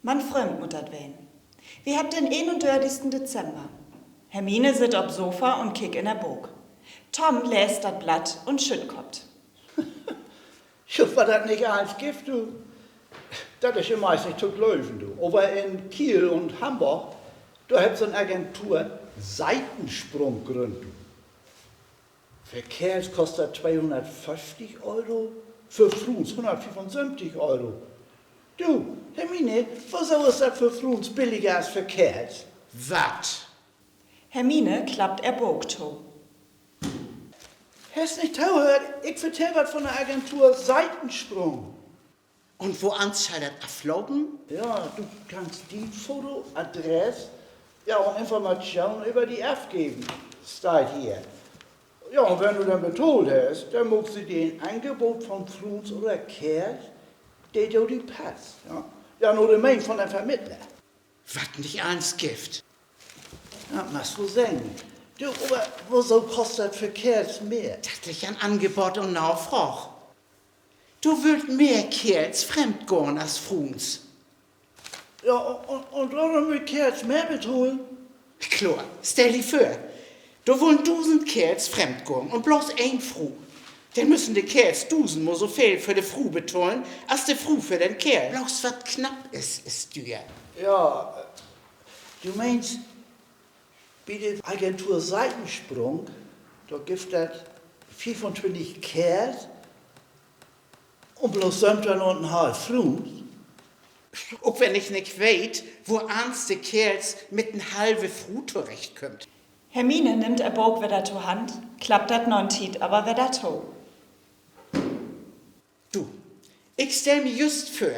Man fremdmuttert wen. Wir habt den 31. Dezember. Hermine sit ob Sofa und kick in der Bog. Tom läst dat Blatt und schüttkoppt. Ich war das nicht eins Gift, du. Das ist ja meist nicht zu glauben, du. Aber in Kiel und Hamburg, da hat so eine Agentur Seitensprung gegründet. Verkehrs kostet 250 Euro, für Fruns 175 Euro. Du, Hermine, wieso ist das für Fruns billiger als Verkehrs? Wat? Hermine klappt er Bog to. Hast nicht gehört? Ich vertell was von der Agentur Seitensprung. Und wo soll das abflogen? Ja, du kannst die Foto, Adresse, ja, und Informationen über die F geben. Steht hier. Ja, und wenn du dann betont hast, dann musst du dir ein Angebot von Fruns oder Kerl, der dir die passt. Ja, ja nur der Main von der Vermittler. Wat nicht eins Gift? Ja, machst du sagen. Du, aber wieso kostet Verkehrs mehr? Das ist ein Angebot und Nachfrage. Du würd mehr Kerls fremdgehen als Fruns. Ja, und warum mit Kerls mehr betonen? Klar, stell dir vor, du wollen 1000 Kerls fremdgehen und bloß ein Fru. Dann müssen die Kerls 1000 mal so viel für die Fru betonen, als die Fru für den Kerl. Bloß was knapp ist teuer. Ja, du meinst, bei der Agentur Seitensprung, da gibt es 25 Kerls und bloß dann und ein halb Fruns. Auch wenn ich nicht weiß, wo eins die Kerls mit ein halbe Fru zurechtkommt. Hermine nimmt er Bog wieder to Hand, klappt dat non Tiet aber wieder to. Du, ich stell mir just vor,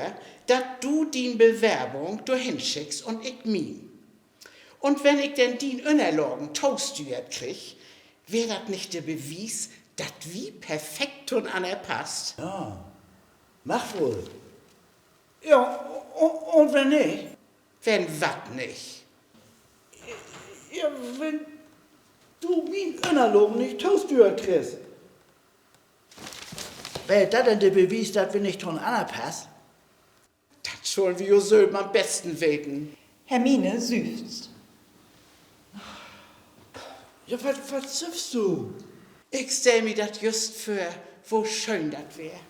dass du die Bewerbung du hinschickst und ich mir. Und wenn ich denn die Unterlagen toaststeuert krieg, wäre das nicht der Beweis, dass wie perfekt und passt? Ja, mach wohl. Ja, und wenn nicht? Wenn wat nicht? Ja, wenn du mein Unterlagen nicht toaststeuert kriegst. Wäre das denn der Beweis, dass wir nicht von passen? Das sollen wir selber am besten weten. Hermine seufzt. Ja, was süffst du? Ich stell mir das just vor, wo schön das wär.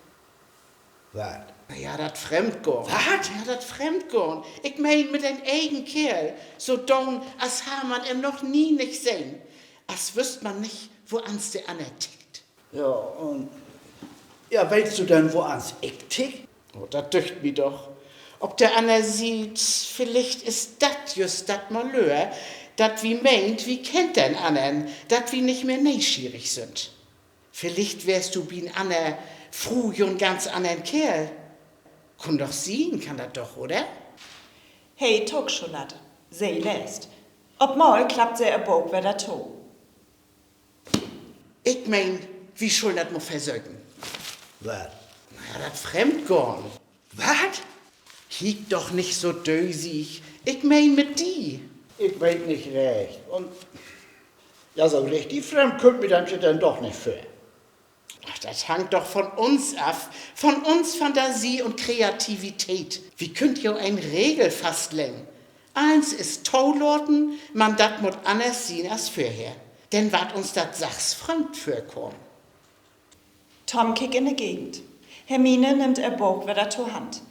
Was? Ja, das Fremdgehen. Was? Ja, das Fremdgehen. Ich mein mit einem eigenen Kerl. So down, als ha man ihn noch nie nicht sehen. Als wüsst man nicht, wo ans der Anne tickt. Ja, und... Ja, weißt du denn, wo ans ich tick? Oh, das dünkt mi doch. Ob der Anne sieht, vielleicht ist das just das Malheur, dat wie meint, wie kennt den anderen, dat wie nicht mehr neugierig sind. Vielleicht wärst du bin Anne früh und ganz anderen Kerl. Kann doch sehen, kann das doch, oder? Hey, tog schon dat. Sie läst. Ob mal klappt sie er Bog wieder to. Ich mein, wie soll das mal versögen? Was? Na, das Fremdgehen. Was? Kiek doch nicht so dösig. Ich mein mit die. Ich weiß nicht recht. Und... Ja, so richtig fremd kommt mir dann doch nicht für. Ach, das hängt doch von uns ab, von uns Fantasie und Kreativität. Wie könnt ihr ein Regel fastlegen? Eins ist Tollorten, man dat mut anders sehen als vorher. Denn wat uns dat Sachs fremd vorkommen. Tom kick in die Gegend. Hermine nimmt er Bog wieder to Hand.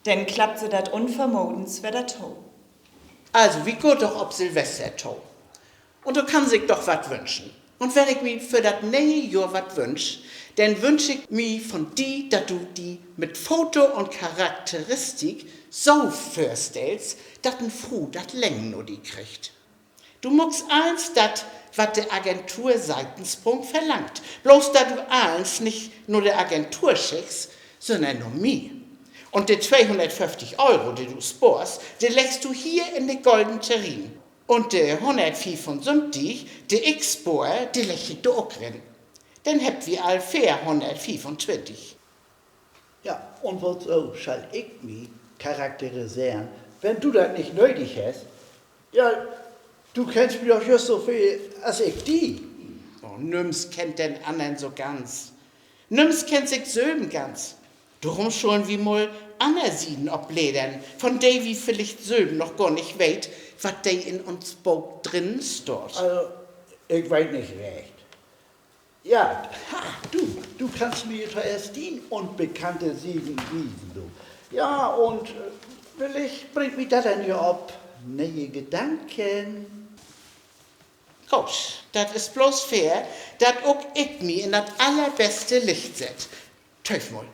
Denn klappt sie dat unvermodens wieder to. Also, wie geht doch ob Silvester to? Und du kannst sich doch wat wünschen. Und wenn ich mir für dat neue Jahr wat wünsch, dann wünsch ich mir von die, dass du die mit Foto und Charakteristik so vorstellst, dass ein Fru dat Längen nur die kriegt. Du muckst eins dat, wat der Agentur Seitensprung verlangt. Bloß da du eins nicht nur der Agentur schickst, sondern nur mir. Und die 250 Euro, die du sporst, die legst du hier in den goldenen Terrin. Und die 175, die ich spore, die leg ich da auch drin. Dann habt wir all fair 125. Ja, und wozu soll ich mich charakterisieren, wenn du das nicht nötig hast? Ja, du kennst mich doch just so viel als ich die. Oh, nimm's kennt den anderen so ganz. Nimm's kennt sich selben ganz. Darum sollen wir mal anersieden obledern, von der wie vielleicht Söben noch gar nicht weet, was de in uns Bauch drinnen steht. Also, ich weiß nicht recht. Ja, du kannst mir zuerst die unbekannte Siegen wiesen, du. Ja, und vielleicht bringt mich das dann ja ab neue Gedanken. Gut, das ist bloß fair, dass auch ich mich in das allerbeste Licht set. Teuf mal,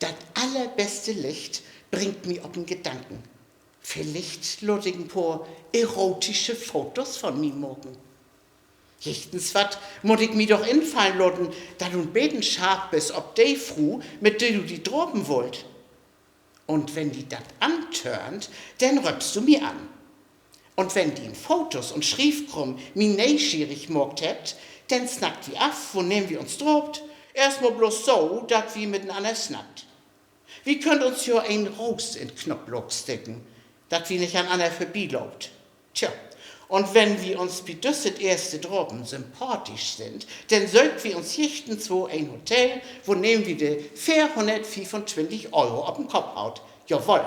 das allerbeste Licht bringt mich auf den Gedanken. Vielleicht lade ich ein paar erotische Fotos von mir morgen. Jichtens wat muss ich mir doch infallen lassen, da du beten scharf bist, ob de Fru, mit der du die droben wollt. Und wenn die dat antörnt, dann röpst du mir an. Und wenn die in Fotos und Schriefkrumm mi neugierig mogt hebt, dann snackt wie af, wo nehmen wir uns drobt. Erstmal bloß so, dat wie miteinander snackt. Wir könnt uns ja ein Rost in Knopfloch stecken, dat wie nicht an einer vorbeiläuft. Tja, und wenn wir uns wie düsset erste droben sympathisch sind, dann sollten wir uns jichtens wo ein Hotel, wo nehmen wir de 425 € auf den Kopf haut. Jawohl.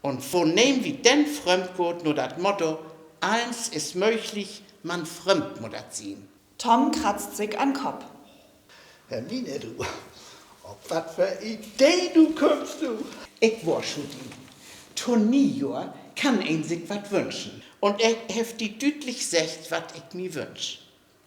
Und wo nehmen wir denn Fremdgut nur das Motto, eins ist möglich, man fremd muss das ziehen. Tom kratzt sich an Kopf. Hermine, du, auf was für Idee du kommst, du. Ich war schon die. Tonior kann ein sich wat wünschen. Und er heft die dütlich secht, wat ich mir wünsch.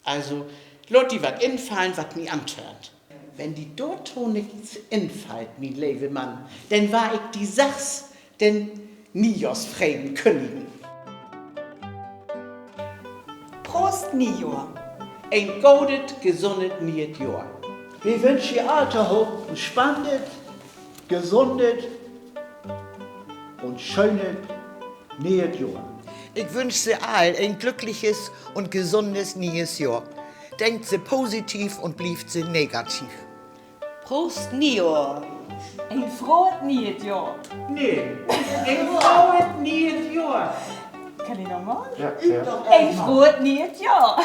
Also, lot die wat infallen, wat mi antört. Wenn die dort nichts infallt, mi lebe Mann, denn war ich die Sachs, denn Nios Frieden Königen. Prost, Nior. Ein goldet, gesundet niet Jahr. Wir wünschen ihr Alter hoch, spannend, gesundet und schönes neues Jahr. Ich wünsche Sie allen ein glückliches und gesundes neues Jahr. Denkt Sie positiv und bleibt Sie negativ. Prost Nior. Ein frohes neues Jahr. Nee, ein goldet niet Jahr. Kann ich nochmal? Ja. Ein frohes neues Jahr.